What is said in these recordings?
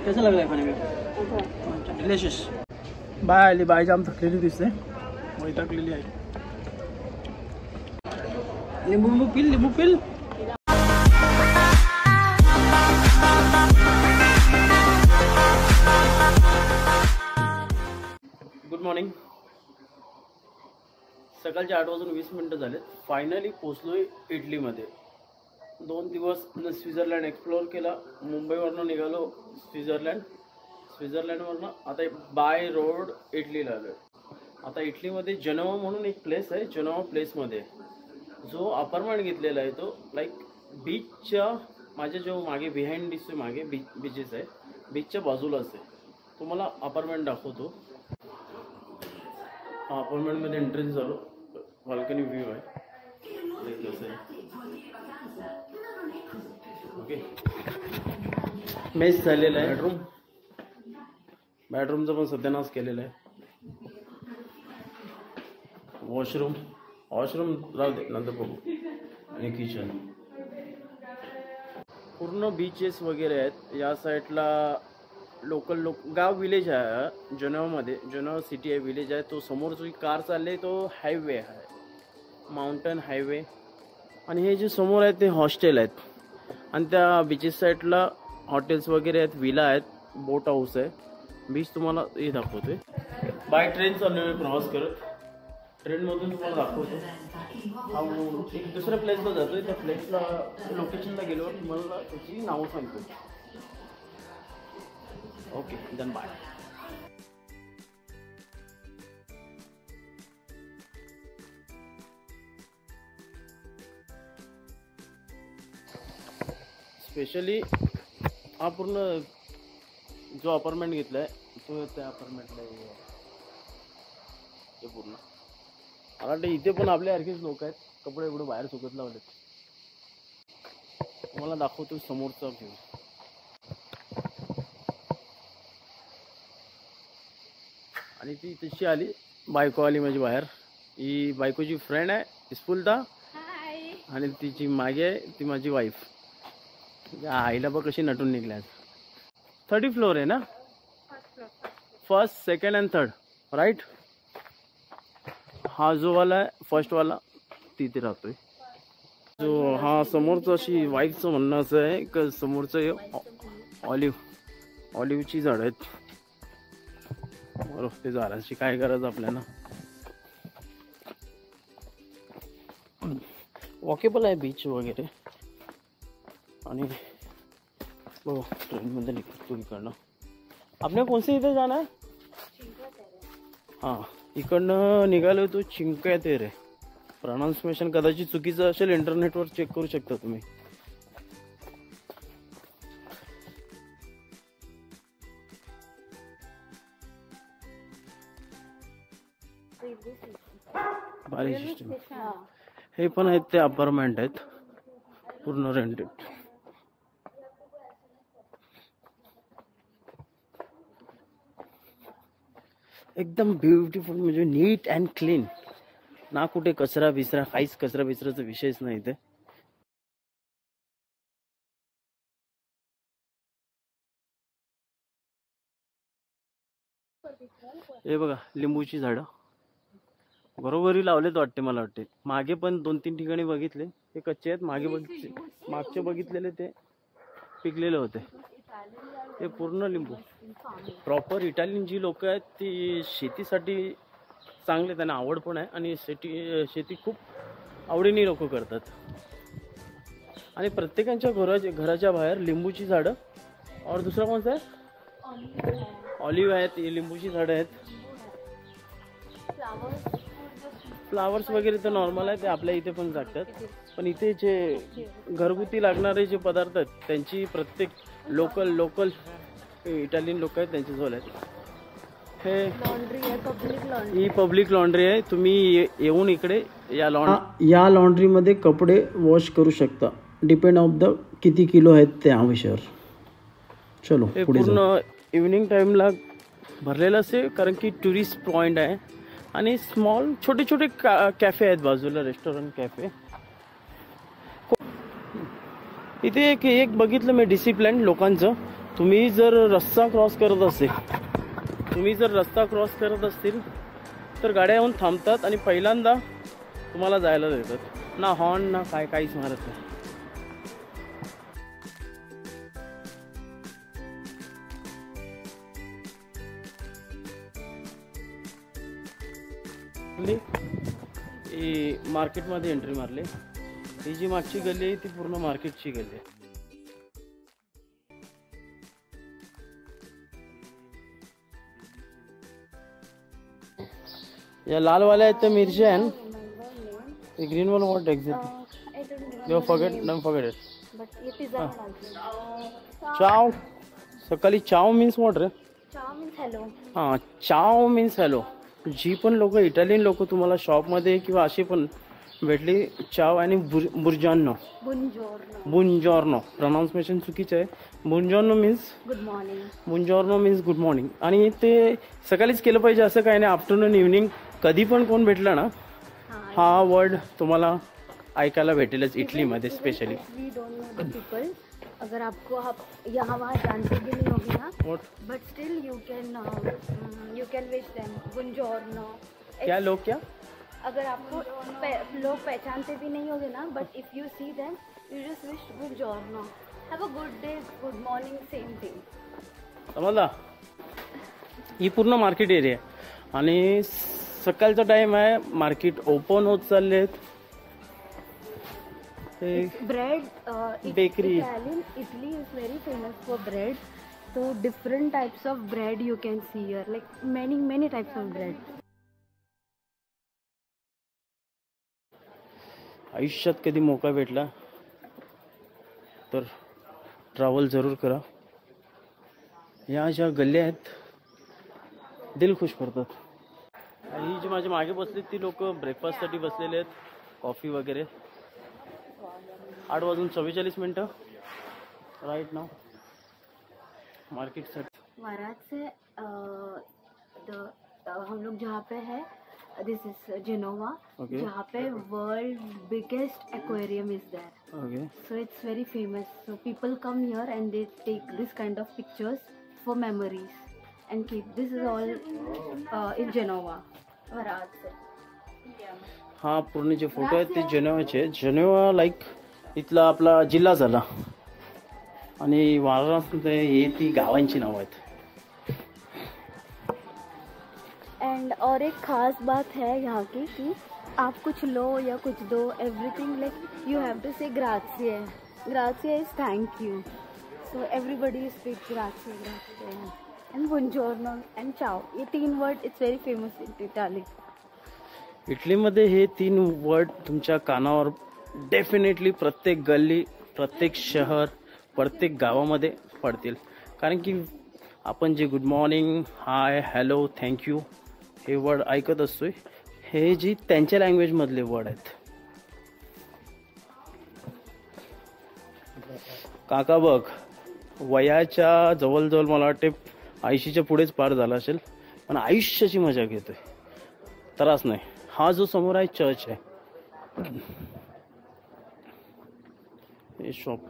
कैसा लग रहा है खाने में? डिलिशियस. बाय आली. बाय जाम थकलेली दिसते, वैतागलेली आहे. लिंबू पिल, लिंबू पिल. Good morning. सकाळचे 8:20 झाले. फायनली पोचलोय इटलीमध्ये. 2 दिवस स्वित्झर्लंड एक्सप्लोर केला. मुंबईवरनं निघालो स्वित्झर्लंडवरनं आता बाय रोड इटलीला आलो. आता इटलीमध्ये जनोवा म्हणून एक प्लेस आहे. जनोवा प्लेसमध्ये जो अपार्टमेंट घेतलेला आहे तो लाईक बीचच्या माझ्या जो मागे बिहाइंड दिसतोय मागे बीचेस आहे, बीचच्या बाजूलाच आहे. तुम्हाला अपार्टमेंट दाखवतो. अपार्टमेंटमध्ये एंट्री झालो. बाल्कनी व्ह्यू आहे. ओके. मेस झालेला आहे. बेडरूमचा पण सत्यानाश केलेला आहे. वॉशरूम राहू दे, नंतर बघू. आणि किचन. पूर्ण बीचेस वगैरे आहेत या साईडला. लोकल गाव विलेज आहे जनोवामध्ये. जनोवा सिटी आहे, विलेज आहे. तो समोर जो कार चालले तो हायवे आहे, माउंटन हायवे. आणि हे जे समोर आहे ते हॉस्टेल आहेत. आणि त्या बीचेस साईडला हॉटेल्स वगैरे आहेत, विला आहेत, बोट हाऊस आहे. बीच तुम्हाला हे दाखवतोय. बाय ट्रेन चाललो आहे प्रवास करत. ट्रेनमधून तुम्हाला दाखवतो. एक दुसऱ्या प्लेसला जातोय. त्या प्लेसला लोकेशनला गेल्यावर तुम्हाला त्याची नावं सांगतो. Okay, done. बाय. स्पेशली हा पूर्ण जो अपार्टमेंट घेतलाय तो त्या अपार्टमेंटला हे पूर्ण मला वाटतं इथे पण आपल्यासारखेच लोक आहेत. कपडे एवढे बाहेर सुकत लावलेत. तुम्हाला दाखवतो समोरचा व्ह्यू. आणि ती तशी आली, बायको आली माझी बाहेर. ही बायकोची फ्रेंड आहे इस्फुलता. आणि तिची मागे आहे ती माझी वाईफ. आईला बघ कशी नटून निघल्या. 30 फ्लोर आहे ना? First, second and third, right. हा जो वाला आहे फर्स्ट वाला तिथे राहतोय. जो हा समोरचं अशी वाईफचं म्हणणं असं आहे की समोरचं ऑलिव्हची झाड आहेत. बरोबर, ते झाडांची काय गरज आपल्याला. वॉकेबल आहे बीच वगैरे. आणि बघ ट्रेनमध्ये निघतो इकडनं. आपल्या कोणत्या इथे जाणार? हां, इकडनं निघालो तो चिंक्या तेरे. प्रोनाउन्सिएशन कदाचित चुकीचं असेल, इंटरनेटवर चेक करू शकता तुम्ही. भारी सिस्टम. हे पण आहेत ते अपार्टमेंट आहेत पूर्ण रेंटेड. एकदम ब्युटिफुल, म्हणजे नीट अँड क्लीन. ना कुठे कचरा बिचरा, काहीच कचरा बिचराचा विषयच नाही इथे. हे बघा लिंबूची झाडं घरोघरी लावलेत वाटते. मला वाटते मागे पण 2-3 ठिकाणी बघितले. हे कच्चे आहेत. मागचे बघितलेले ते पिकलेले होते. हे पूर्ण लिंबू. प्रॉपर इटालियन जी लोक आहेत ती शेतीसाठी चांगले, त्यांना आवड पण आहे. आणि शेती खूप आवडीने लोक करतात. आणि प्रत्येकाच्या घराच्या बाहेर लिंबूची झाडं. और दुसरा कोणता आहे? ऑलिव्ह आहेत. लिंबूची झाडं आहेत. फ्लावर्स वगैरे तर नॉर्मल आहे, ते आपल्या इथे पण लागतात. पण इथे जे घरगुती लागणारे जे पदार्थ आहेत त्यांची प्रत्येक लोकल इटालियन लोक आहेत त्यांचे झोल आहेत. हे ही पब्लिक लॉन्ड्री आहे. तुम्ही येऊन इकडे या लॉन्ड्रीमध्ये कपडे वॉश करू शकता. डिपेंड ऑफ द किती किलो आहेत त्या विषयावर. चलो पुढे. पूर्ण इव्हनिंग टाइमला भरलेलं असेल कारण की टुरिस्ट पॉइंट आहे. आणि स्मॉल छोटे कॅफे आहेत बाजूला, रेस्टॉरंट कॅफे. इथे एक बघितलं मी डिसिप्लिन लोकांचं. तुम्ही जर रस्ता क्रॉस करत असतील तर गाड्या येऊन थांबतात आणि पहिल्यांदा तुम्हाला जायला देतात. ना हॉर्न ना काहीच मारत नाही. मार्केटमध्ये एंट्री मारली. ही जी मागची गल्ली आहे ती पूर्ण मार्केटची गल्ली आहे. या लालवाल्या आहेत त्या मिरच्या आहे. Green one what exactly you forget it. चाव सकाळी चाव मीन्स व्हॉट रे? हां, चाव मीन्स हॅलो. जी पण लोक इटालियन लोक तुम्हाला शॉपमध्ये किंवा अशी पण भेटली, चाव आणि बुर्जानो बुंजॉर्नो प्रोनाउन्सिएशन चुकीचं आहे. बुंजॉर्नो मीन्स गुड मॉर्निंग. आणि ते सकाळीच केलं पाहिजे असं काही नाही. आफ्टरनून इव्हनिंग कधी पण कोण भेटला ना, हा वर्ड तुम्हाला ऐकायला भेटेलच इटलीमध्ये स्पेशली. अगर आपको आप यहाँ वहाँ जानते भी नहीं होगी ना, but still you can wish them बुongiorno. क्या लोग क्या? अगर आपको लोग पहचानते भी नहीं होंगे ना, but if you see them you just wish buongiorno, have a good day, good morning, same thing. समजला? ही पूर्ण मार्केट एरिया आहे आणि सकाळचा टाइम आहे. मार्केट ओपन होत चाललेत. Bread, bakery. Italy is very famous for bread. So different types of bread you can see here, like many types of bread. आयुष्यात कधी मौका भेटला तर ट्रॅव्हल जरूर करा. या ज्या गल्ल्या आहेत दिल खुश करतात. ही जी माझ्या मागे बसली ती लोक ब्रेकफास्टसाठी बसलेले आहेत. कॉफी वगैरे. 8:44 राइट नाउ मार्केट से वाराणसी से हम लोग जहाँ पे है, दिस इज जेनोवा. जहाँ पे world biggest aquarium is there. Okay, so it's very famous. So people come here and they take this kind of pictures for memories and keep. This is all in Genova, Varanasi. हाँ, पूर्ण जे photo आहेत ते जेनेवाचे. Geneva like इथला आपला जिल्हा झाला आणि वाराणसी हे ती गावांची नाव आहेत. एंड और एक खास बात है यहाँ की कि आप कुछ लो या कुछ दो, everything like you have to say ग्राzie. ग्राzie is thank you. So everybody speak ग्राzie एंड buongiorno एंड ciao. ये 3 word it's very famous in Italy. इटलीमध्ये हे 3 वर्ड तुमच्या कानावर डेफिनेटली प्रत्येक गल्ली, प्रत्येक शहर, प्रत्येक गावामध्ये पडतील. कारण की आपण जे गुड मॉर्निंग, हाय, हॅलो, थँक्यू हे वर्ड ऐकत असतोय, हे जी त्यांच्या लँग्वेजमधले वर्ड आहेत. काका बघ, वयाच्या जवळजवळ मला वाटते 80च्या पुढेच पार झाला असेल, पण आयुष्याची मजा घेतोय. त्रास नाही. हा जो समोर आहे चर्च आहे. हे शॉप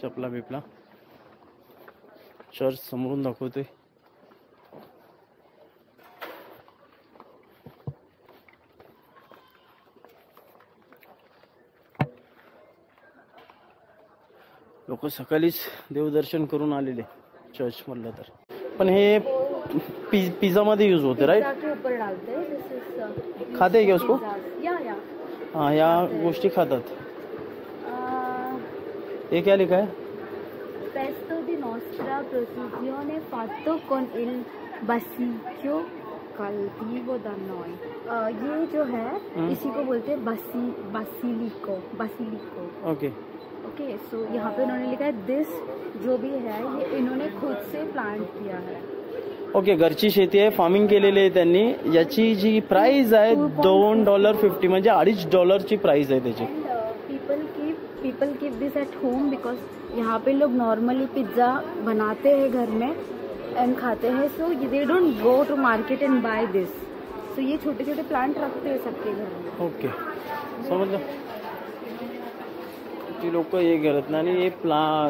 चपला बिपला, चर्च समोरून दाखवतोय. लोक सकाळीच देवदर्शन करून आलेले चर्च मधलं. तर पण हे पिझ्झा मध्ये यूज होते राइट? खाते क्या उसको? हाँ, या गोष्टी खातात. ये क्या लिखा है? पेस्तो दी Nostra प्रोसीजियोने फातो con il basilico caltivo da noi. ये जो है इसी को बोलते हैं बासिलिको. ओके. सो यहाँ पे उन्होंने लिखा है दिस जो भी है ये इन्होंने खुद से प्लांट किया है. ओके, घरची शेती आहे, फार्मिंग केलेली आहे त्यांनी. याची जी प्राइस आहे $2.50 म्हणजे $2.50 प्राइस आहे त्याची. People keep this at home because यहाँ पे लोग नॉर्मली पिज्जा बनाते हैं घर में एंड खाते हैं. So they don't go to market and buy this. So ये छोटे छोटे प्लांट रखते हैं सबके घर में. ओके, समझ लो. ती लोक हे करत नाही आणि हे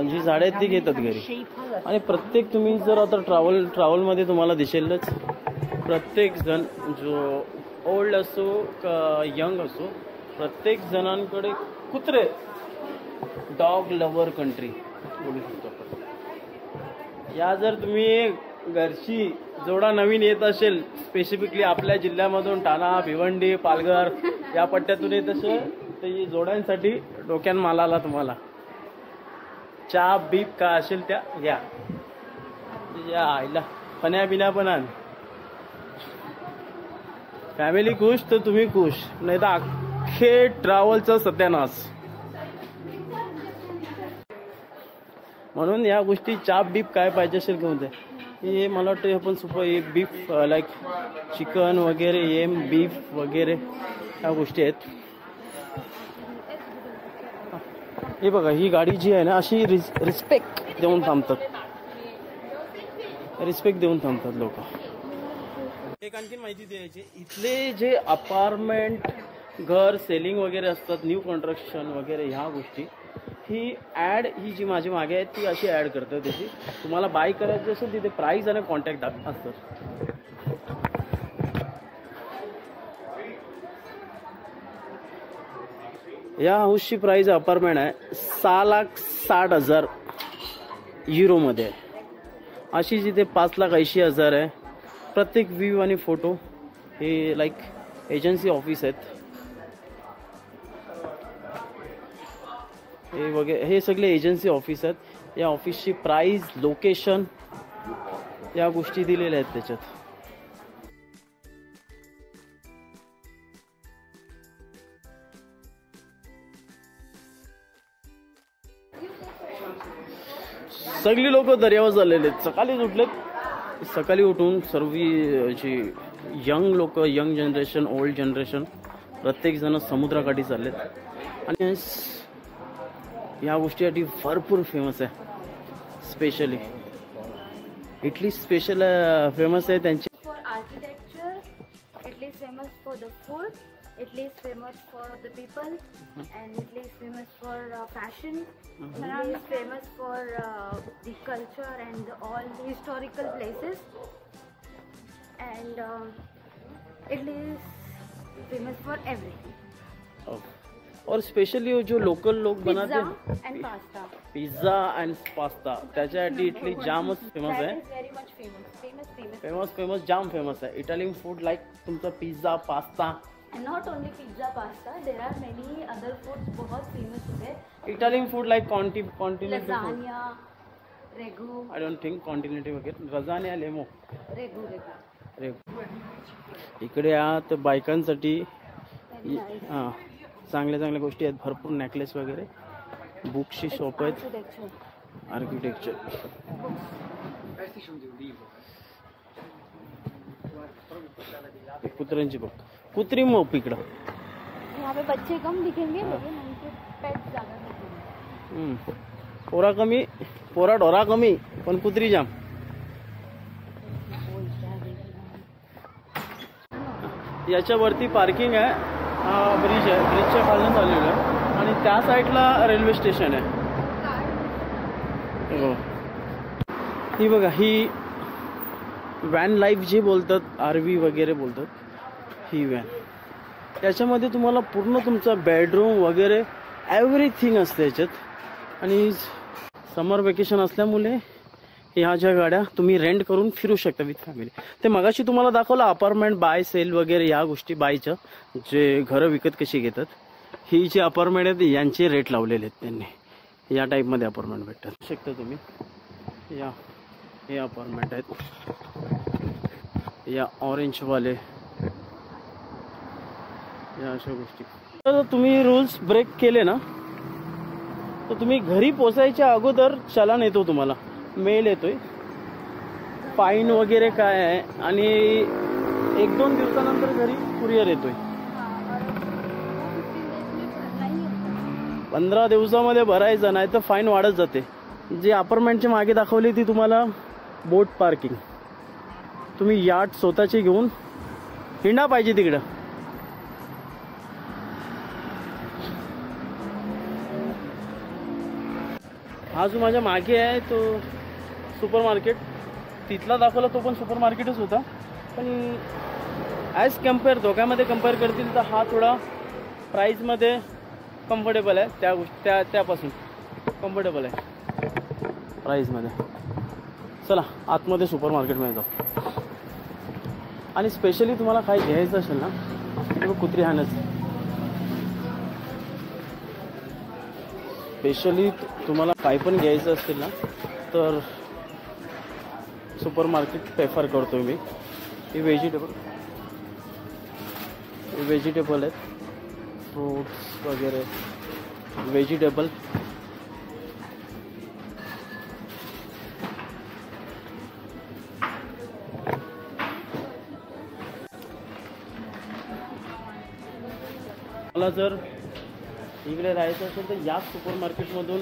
जी झाडं आहेत ती घेतात घरी. आणि प्रत्येक तुम्ही जर आता ट्रॅव्हलमध्ये तुम्हाला दिसेलच प्रत्येक जण जो ओल्ड असो का यंग असो प्रत्येक जणांकडे कुत्रे. डॉग लव्हर कंट्री बोलू शकतो आपण. या जर तुम्ही घरची जोडा नवीन येत असेल स्पेसिफिकली आपल्या जिल्ह्यामधून ठाणा भिवंडी पालघर या पट्ट्यातून येत असेल तर ही जोड्यांसाठी डोक्यान मालाला तुम्हाला चहा बीप का असेल त्या घ्या. या आईला पण्या बिना पण आण. फॅमिली खुश तर तुम्ही खुश नाही तर अख्खे ट्रॅव्हलचा सत्यानाश. म्हणून या गोष्टी चाप बीप काय पाहिजे असेल का म्हणते हे मला वाटतं आपण सुपर बीफ लाईक चिकन वगैरे एम बीफ वगैरे ह्या गोष्टी आहेत. हे बघा ही गाडी जी आहे ना अशी रिस्पेक्ट देऊन थांबतात. रिस्पेक्ट देऊन थांबतात लोक. एक आणखी माहिती द्यायची इथले जे अपार्टमेंट घर सेलिंग वगैरे असतात न्यू कन्स्ट्रक्शन वगैरे ह्या गोष्टी ही ॲड ही जी माझी मागे आहे ती अशी ॲड करतात. त्याची तुम्हाला बाय करायची असेल तिथे प्राईस आणि कॉन्टॅक्ट असतात. या हाऊसची प्राईस अपार्टमेंट आहे 6,60,000 युरोमध्ये. अशी जिथे 5,80,000 आहे. प्रत्येक व्ह्यू आणि फोटो हे लाईक एजन्सी ऑफिस आहेत हे वगैरे. हे सगळे एजन्सी ऑफिस आहेत. या ऑफिसची प्राइस लोकेशन या गोष्टी दिलेल्या आहेत त्याच्यात. सगळी लोक दर्यावर झालेले आहेत. सकाळीच उठलेत. सकाळी उठून सर्व जी यंग लोक यंग जनरेशन ओल्ड जनरेशन प्रत्येक जण समुद्राकाठी चाललेत. आणि या गोष्टीसाठी भरपूर फेमस आहे. स्पेशली इटली स्पेशल फेमस आहे त्यांची. For architecture Italy is famous for the food. Italy is famous for the people and Italy is famous for fashion. Italy is famous for the culture and all the historical places. And Italy is famous for everything. और specially जो local लोग बनाते end pasta. Pizza and pasta त्याच्यासाठी Italy जामच famous आहे. Very much famous famous जाम famous आहे. Italian food like तुमचा pizza pasta. And not only pizza, pasta. There are many other foods बहुत famous है. Italian food like continental Lasagna, regu. I don't think continental वगैरे. lasagna लेमो. Regu. इकडे आत बायकांसाठी Very nice. हां चांगल्या गोष्टी आहेत. भरपूर नेकलेस वगैरे बुकची शॉप आहेत. आर्किटेक्चर कुत्र्यांची बघ कुत्री मोप इकडं. यहाँ पे बच्चे कम दिखेंगे लेकिन उनके पेट्स ज्यादा दिखेंगे. पोरा कमी पोरा ढोरा कमी पण कुत्री जाम. याच्यावरती पार्किंग आहे. हा ब्रिज आहे. ब्रिजच्या खालून चाललेलं आहे आणि त्या साईडला रेल्वे स्टेशन आहे. हो ही बघा ही व्हॅन लाईफ जे बोलतात आरव्ही वगैरे बोलतात ही व्हॅन. त्याच्यामध्ये तुम्हाला पूर्ण तुमचा बेडरूम वगैरे एव्हरीथिंग असते याच्यात. आणि समर वेकेशन असल्यामुळे ह्या ज्या गाड्या तुम्ही रेंट करून फिरू शकता विथ फॅमिली. ते मगाशी तुम्हाला दाखवलं अपार्टमेंट बाय सेल वगैरे या गोष्टी बायच्या जे घरं विकत कशी घेतात. ही जी अपार्टमेंट आहेत यांचे रेट लावलेले आहेत त्यांनी. या टाईपमध्ये अपार्टमेंट भेटतात शकता तुम्ही. या हे अपार्टमेंट आहेत. या ऑरेंजवाले या अशा गोष्टी. तर तुम्ही रूल्स ब्रेक केले ना तर तुम्ही घरी पोचायच्या अगोदर चलान येतो तुम्हाला. मेल येतोय फाईन वगैरे काय आहे आणि 1-2 दिवसानंतर घरी कुरिअर येतोय. 15 दिवसामध्ये भरायचं नाही तर फाईन वाढत जाते. जी अपार्टमेंटची मागे दाखवली ती तुम्हाला बोट पार्किंग. तुम्ही यार्ड स्वतःची घेऊन हिंडा पाहिजे तिकडं. हा जो माझ्या मागे आहे तो सुपर मार्केट, तिथला दाखवला तो पण सुपर मार्केटच होता, पण ॲज कम्पेअर दोघांमध्ये कम्पेअर करतील तर हा थोडा प्राईजमध्ये कम्फर्टेबल आहे, त्यापासून कम्फर्टेबल आहे प्राईजमध्ये. चला आतमध्ये सुपर मार्केटमध्ये जाऊ. आणि स्पेशली तुम्हाला काय घ्यायचं असेल ना तर कुत्री हाणच, स्पेशली तुम्हाला काही पण घ्यायचं असेल ना तर सुपर मार्केट प्रेफर करतो मी. हे व्हेजिटेबल आहेत, फ्रूट्स वगैरे व्हेजिटेबल. मला जर इकडे राहायचं असेल तर या सुपर मार्केटमधून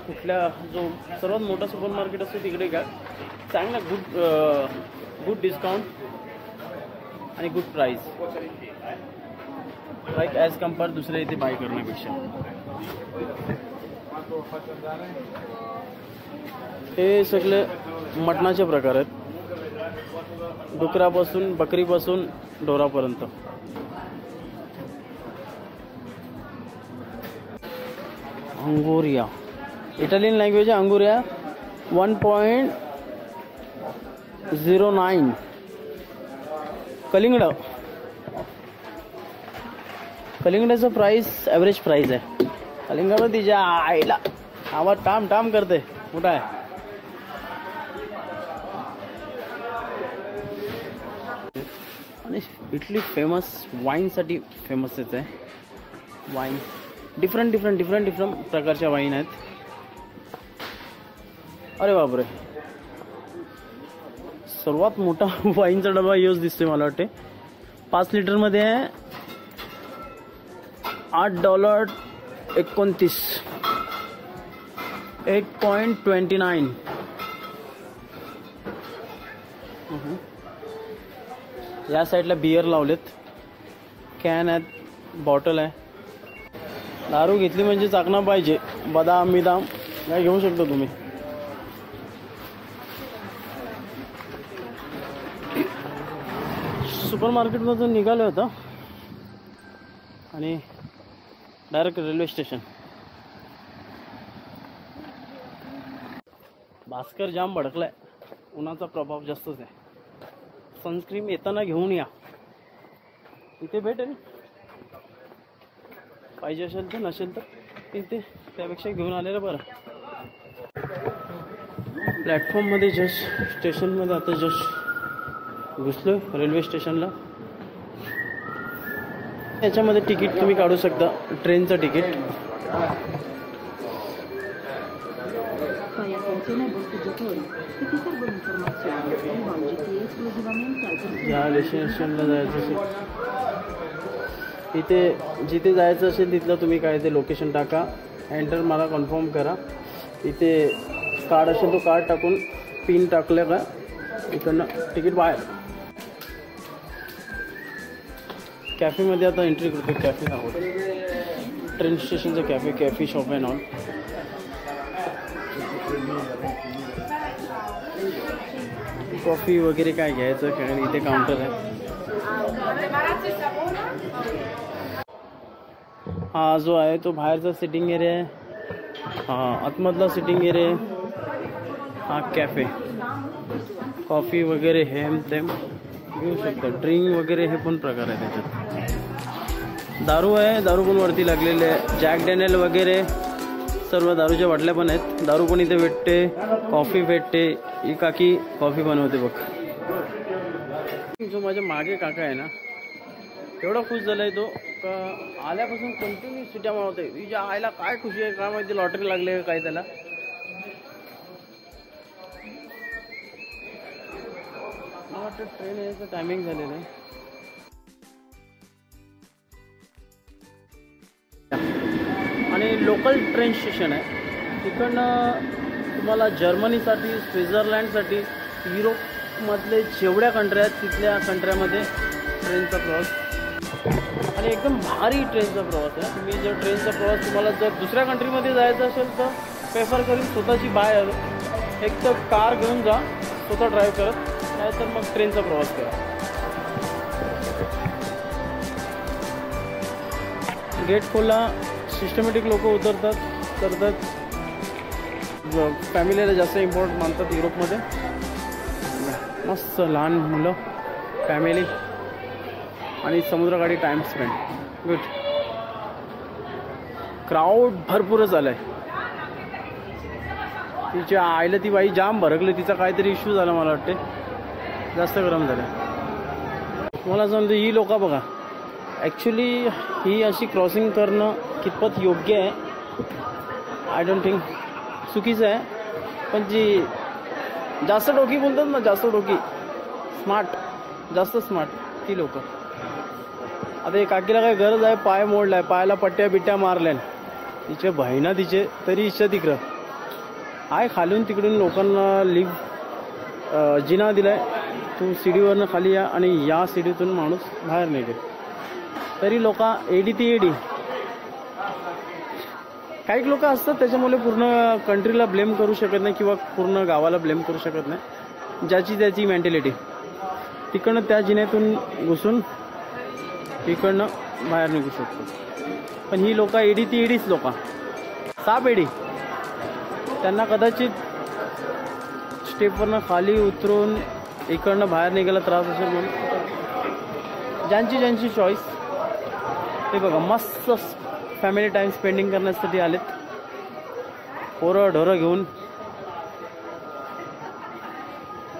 कुठल्या जो सर्वात मोठा सुपर मार्केट असतो तिकडे घ्या. चांगला गुड डिस्काउंट आणि good price, like as compare दुसऱ्या इथे बाय करण्यापेक्षा. हे सगळे मटणाचे प्रकार आहेत, डुकरापासून बकरीपासून ढोरापर्यंत. अंगोरिया, इटालियन लँग्वेज आहे. अंगोरिया 1.09. कलिंगडाचं प्राइस ॲव्हरेज प्राइस आहे. कलिंगड तिच्या आईला आवाज टाम करते, मोठा आहे. आणि इटली फेमस वाईनसाठी फेमसच आहे. वाईन डिफरंट प्रकारच्या वाईन आहेत. अरे बापरे, सर्वात मोठा वाईनचा डबा यूज दिसतोय मला वाटते. 5 लिटरमध्ये आहे. $8.29, 8.29. या साईडला बियर लावलेत, कॅन आहेत, बॉटल आहे. दारू घेतली म्हणजे चाकणं पाहिजे. बदाम बिदाम काय घेऊ शकता तुम्ही. सुपर मार्केटमधून निघालो होतो आणि डायरेक्ट रेल्वे स्टेशन. भास्कर जाम भडकलाय, उन्हाचा प्रभाव जास्तच आहे. सनस्क्रीन येताना घेऊन या, इथे भेटेल. पाहिजे असेल तर, नसेल तर इथे त्यापेक्षा घेऊन आलेलं बरं. प्लॅटफॉर्ममध्ये जस्ट स्टेशनमध्ये आता जस्ट घुसलो रेल्वे स्टेशनला. याच्यामध्ये तिकीट तुम्ही काढू शकता, ट्रेनचं तिकीट. या डेस्टिनेशनला जायचं असेल, इथे जिथे जायचं असेल तिथलं तुम्ही काय ते लोकेशन टाका, एंटर मारा, कन्फर्म करा. इथे कार्ड असेल तो कार्ड टाकून पिन टाकलं का इकडनं तिकीट बाहेर. कॅफेमध्ये आता एंट्री करतो. कॅफे दाखवतो, ट्रेन स्टेशनचं कॅफे शॉप आहे ऑल. कॉफी वगैरे काय घ्यायचं कारण इथे काउंटर आहे. हा जो आहे तो बाहेरचा सिटिंग एरिया आहे. हा आतमधला सिटिंग एरिया आहे. हा कॅफे, कॉफी वगैरे हेम तेम घेऊ शकतो. ड्रिंक वगैरे हे पण प्रकार आहे त्याच्यात. दारू आहे, दारू पण वरती लागलेले आहे. जॅक डॅनियल वगैरे सर्व दारूच्या बाटल्या पण आहेत. दारू पण इथे भेटते, कॉफी भेटते. ही काकी कॉफी बनवते बघ. जो माझ्या मागे काका आहे ना, एवढा खुश झालाय तो का आल्यापासून कंटिन्यू सिट्या मारवते. तिच्या आईला काय खुशी आहे काय माहिती, लॉटरी लागले काय त्याला. मला वाटतं ट्रेन यायचं टायमिंग झालेलं आहे. आणि लोकल ट्रेन स्टेशन आहे. तिकडनं तुम्हाला जर्मनीसाठी, स्वित्झर्लंडसाठी, युरोपमधले जेवढ्या कंट्र्या आहेत तिथल्या कंट्र्यामध्ये ट्रेनचा प्रवास. आणि एकदम भारी ट्रेनचा प्रवास आहे. तुम्ही जर ट्रेनचा प्रवास तुम्हाला जर दुसऱ्या कंट्रीमध्ये जायचं असेल तर प्रेफर करीन स्वतःची बाहेर एक तर कार घेऊन जा स्वतः ड्राईव्ह करत, नाहीतर मग ट्रेनचा प्रवास करा. गेट खोलला, सिस्टमॅटिक लोक उतरतात करतात. फॅमिलीला जास्त इम्पॉर्टंट मानतात युरोपमध्ये. मस्त लहान मुलं, फॅमिली आणि समुद्रकाठी टाईम स्पेंड. गुड. क्राऊड भरपूरच आलाय. तिच्या आईला ती बाई जाम भरकली, तिचा काहीतरी इश्यू झाला मला वाटते, जास्त गरम झालं. तुम्हाला समजा ही लोक बघा, ॲक्च्युली ही अशी क्रॉसिंग करणं कितपत योग्य आहे आय डोंट थिंक, चुकीचं आहे. पण जी जास्त डोकी बोलतात ना, जास्त डोकी, स्मार्ट, जास्त स्मार्ट ती लोक. आता एक काकीला काय गरज आहे, पाय मोडलाय, पायाला पट्ट्या बिट्ट्या मारल्या, तिचे बहिणा तिचे तरी इच्छा तिकडं आहे. खालून तिकडून लोकांना जिना दिलाय, तू सीडीवरनं खाली या आणि या सीडीतून माणूस बाहेर निघेल. तरी लोक एडी ती एडी. काही लोक असतात त्याच्यामुळे पूर्ण कंट्रीला ब्लेम करू शकत नाही किंवा पूर्ण गावाला ब्लेम करू शकत नाही. ज्याची त्याची मेंटॅलिटी. तिकडनं त्या जिन्यातून घुसून इकडनं बाहेर निघू शकतो. पण ही लोक एडी ती एडीच लोक, साप एडी. त्यांना कदाचित स्टेपवरनं खाली उतरून इकडनं बाहेर निघायला त्रास असेल म्हणून ज्यांची चॉईस. ते बघा मस्त फॅमिली टाईम स्पेंडिंग करण्यासाठी आलेत, पोरं ढोरं घेऊन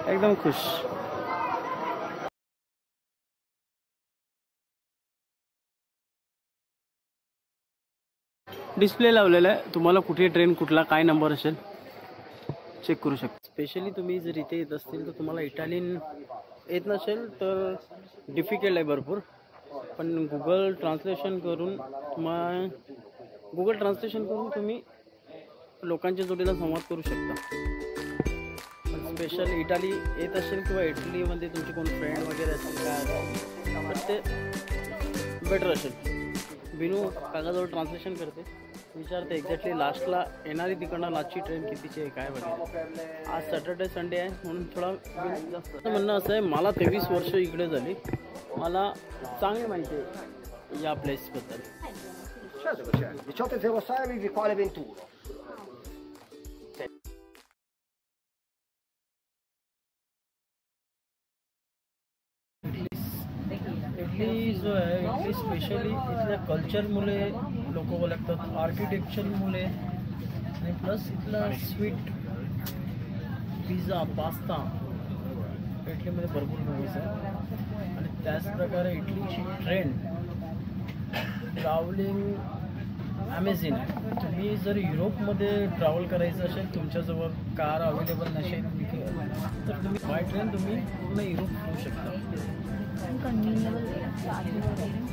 एकदम खुश. डिस्प्ले लावलेला आहे, तुम्हाला कुठे ट्रेन कुठला काय नंबर असेल चेक करू शकता. स्पेशली तुम्ही जर इथे येत असतील तर तुम्हाला इटालियन येत नसेल तर डिफिकल्ट आहे भरपूर. पण गुगल ट्रान्सलेशन करून तुम्ही लोकांच्या जोडीला संवाद करू शकता. पण स्पेशल इटाली येत असेल किंवा इटलीमध्ये तुमचे कोण फ्रेंड वगैरे असेल काय असेल तर ते बेटर असेल. बिनू कागदावर ट्रान्सलेशन करते, विचारते एक्झॅक्टली लास्टला येणारी तिकडनं लास्टची ट्रेन कितीची आहे काय वगैरे. आज सॅटर्डे संडे आहे म्हणून थोडा जास्त. म्हणणं असं आहे, मला 23 वर्ष इकडे झाली, मला चांगली माहिती आहे या प्लेसबद्दल. 1806 vivi qua alle 21. इटली जो आहे, इटली स्पेशली इथल्या कल्चरमुळे लोक ओळखतात, आर्किटेक्चरमुळे आणि प्लस इथला स्वीट, पिझ्झा, पास्ता इटलीमध्ये भरपूर फेमस आहे. आणि त्याचप्रकारे इटलीची ट्रेन ट्रॅव्हलिंग अमेझिंग आहे. तुम्ही जर युरोपमध्ये ट्रॅव्हल करायचं असेल, तुमच्याजवळ कार अवेलेबल नसेल तर तुम्ही बाय ट्रेन तुम्ही पूर्ण युरोप होऊ शकता.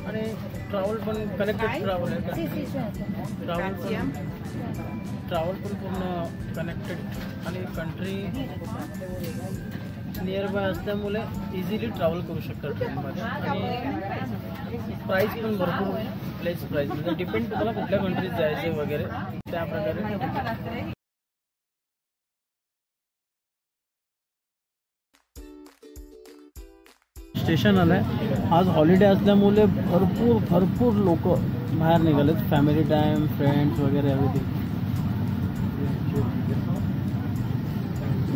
आणि ट्रॅव्हल पण कनेक्टेड ट्रॅव्हल आहे, ट्रॅव्हल पण पूर्ण कनेक्टेड आणि कंट्री नियर बाय असल्यामुळे इझिली ट्रॅव्हल करू शकता ट्रेनमध्ये. आणि प्राईस पण भरपूर लेस प्राईस, म्हणजे डिपेंड तुम्हाला कुठल्या कंट्रीत जायचं वगैरे त्या प्रकारे. स्टेशन आलं आहे, आज हॉलिडे असल्यामुळे भरपूर लोक बाहेर निघालेत. फॅमिली टाईम, फ्रेंड्स वगैरे एव्हरीथिंग.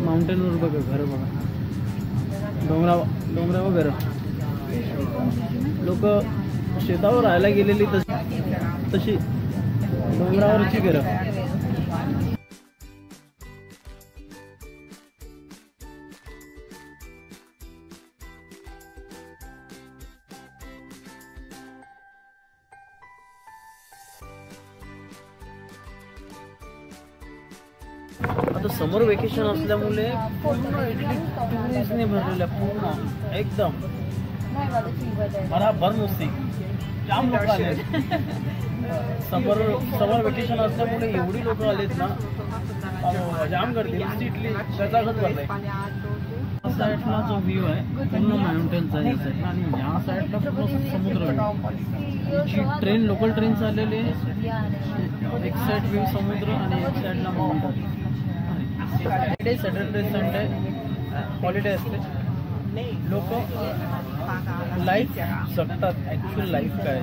माउंटेनवर बघा घरं, बघा डोंगरावर घरं. लोक शेतावर राहायला गेलेली तशी डोंगरावरची घरं. आता समर वेकेशन असल्यामुळे पूर्ण इटली टुरिस्टने भरलेलं आहे, पूर्ण एकदम बराबर नुसती जाम लोक आले. समर वेकेशन असल्यामुळे एवढी लोक आलेत ना, जाम गर्दी. नुसती इटली गजागज भरलाय. या साईडला जो व्ह्यू आहे पूर्ण माउंटेनचा आहे या साईडला, आणि या साईडला पूर्ण समुद्र. जी ट्रेन लोकल ट्रेन चाललेली आहे, एक साईड व्ह्यू समुद्र आणि एक साईडला mountain. Friday Saturday Sunday holiday असते. लोक लाईफ जगतात. ॲक्च्युअल लाईफ काय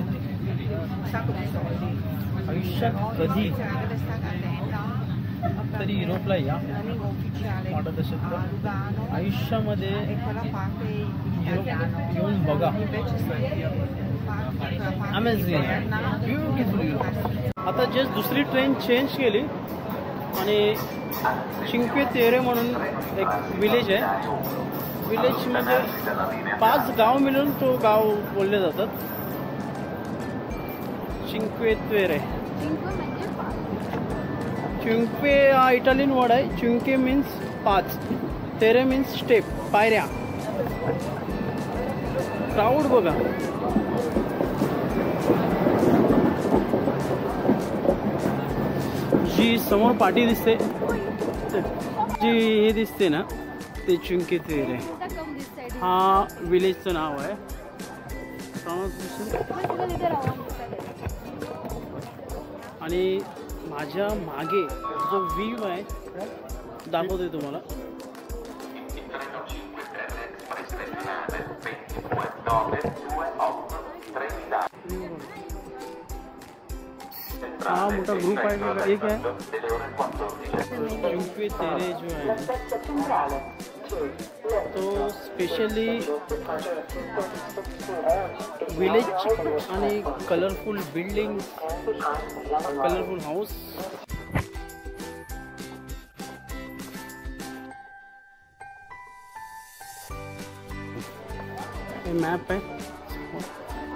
आयुष्यात कधी तरी युरोपला या वाटत असेल तर आयुष्यामध्ये युरोप येऊन बघा. Amazing, beautiful Europe. आता जस्ट दुसरी ट्रेन चेंज केली आणि चिंक्वे तेरे म्हणून एक विलेज आहे. विलेज म्हणजे 5 गाव मिळून तो गाव बोलले जातात. चिंक्वे तेरे. चिंक्वे हा इटालियन वर्ड आहे. चिंक्वे मीन्स 5, तेरे मीन्स स्टेप, पायऱ्या. क्राऊड बघा. जी समोर पाठी दिसते, जी हे दिसते ना, ते चिंक्वे तेरे हा विलेजचं नाव आहे. आणि माझ्या मागे जो व्ह्यू आहे दाखवतोय तुम्हाला. हा मोठा ग्रुप आहे बघा. एक आहे चिंक्वे तेरे जो आहे तो स्पेशली विलेज आणि कलरफुल बिल्डिंग, कलरफुल हाऊस. हे मॅप आहे.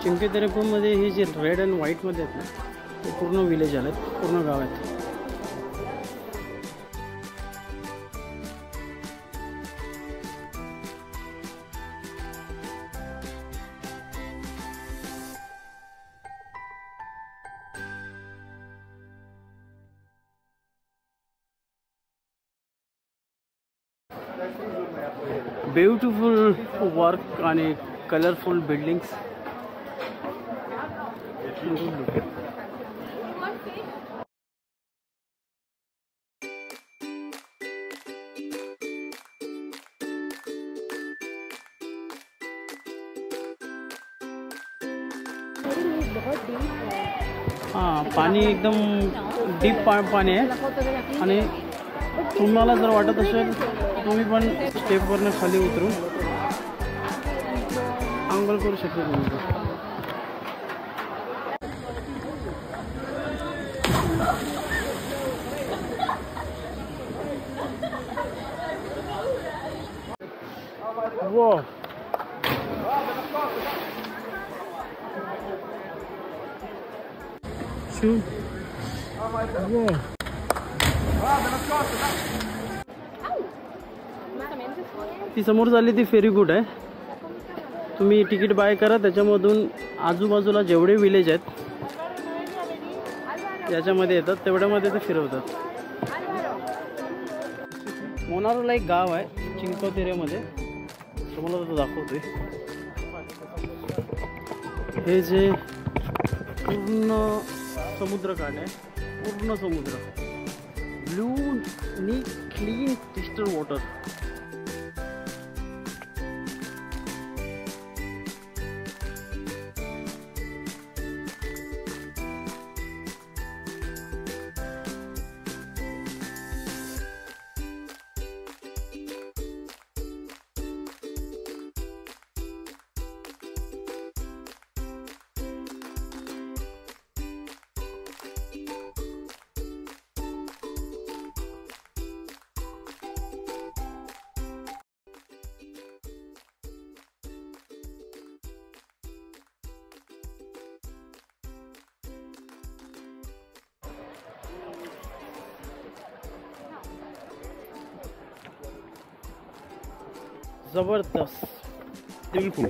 चिंक्वे तेरे मध्ये हे जे रेड अँड व्हाईट मध्ये आहेत ना, ते पूर्ण विलेज आले, पूर्ण गाव आहेत. ब्युटिफुल वर्क आणि कलरफुल बिल्डिंग्स. हां, पाणी एकदम डीप पाणी आहे. आणि तुम्हाला जर वाटत असेल तुम्ही पण स्टेपवरनं खाली उतरून आंघोळ करू शकता. तुम्ही वो वो ती समोर झाली ती फेरी गुड आहे. तुम्ही तिकीट बाय करा, त्याच्यामधून आजूबाजूला जेवढे विलेज आहेत याच्यामध्ये येतात, तेवढ्यामध्ये ते फिरवतात. मोनारोला एक गाव आहे चिंक्वे तेरेमध्ये, तुम्हाला तो दाखवतोय. हे जे पूर्ण समुद्रकाठ आहे, पूर्ण समुद्र, ब्लू आणि क्लीन क्रिस्टल वॉटर. जबरदस्त, बिलकुल.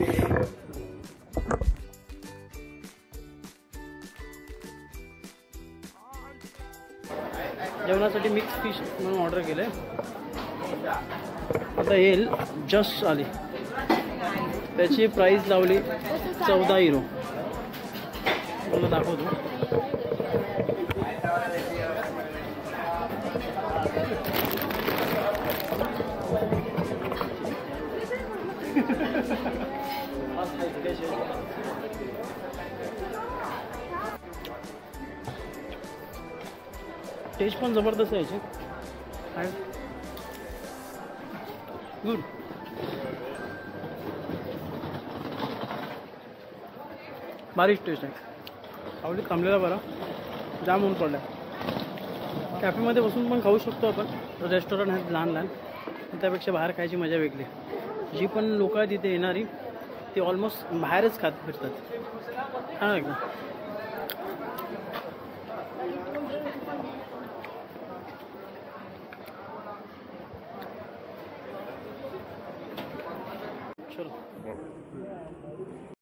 जेवणासाठी मिक्स फिश म्हणून ऑर्डर केलंय. आता येईल, जस्ट आली. त्याची प्राइस लावली 14 युरो. मला दाखवतो. टेस्ट पण जबरदस्त आहे याची. गुड. बारीक टेस्ट आहे. आवडीत थांबलेला बरा. जाम ऊन पडला. कॅफेमध्ये बसून पण खाऊ शकतो आपण. रेस्टॉरंट आहेत लहान लहान, त्यापेक्षा बाहेर खायची मजा वेगळी. जी पण लोक आहेत तिथे येणारी ती ऑलमोस्ट बाहेरच खात फिरतात. हां एकदम. चलो.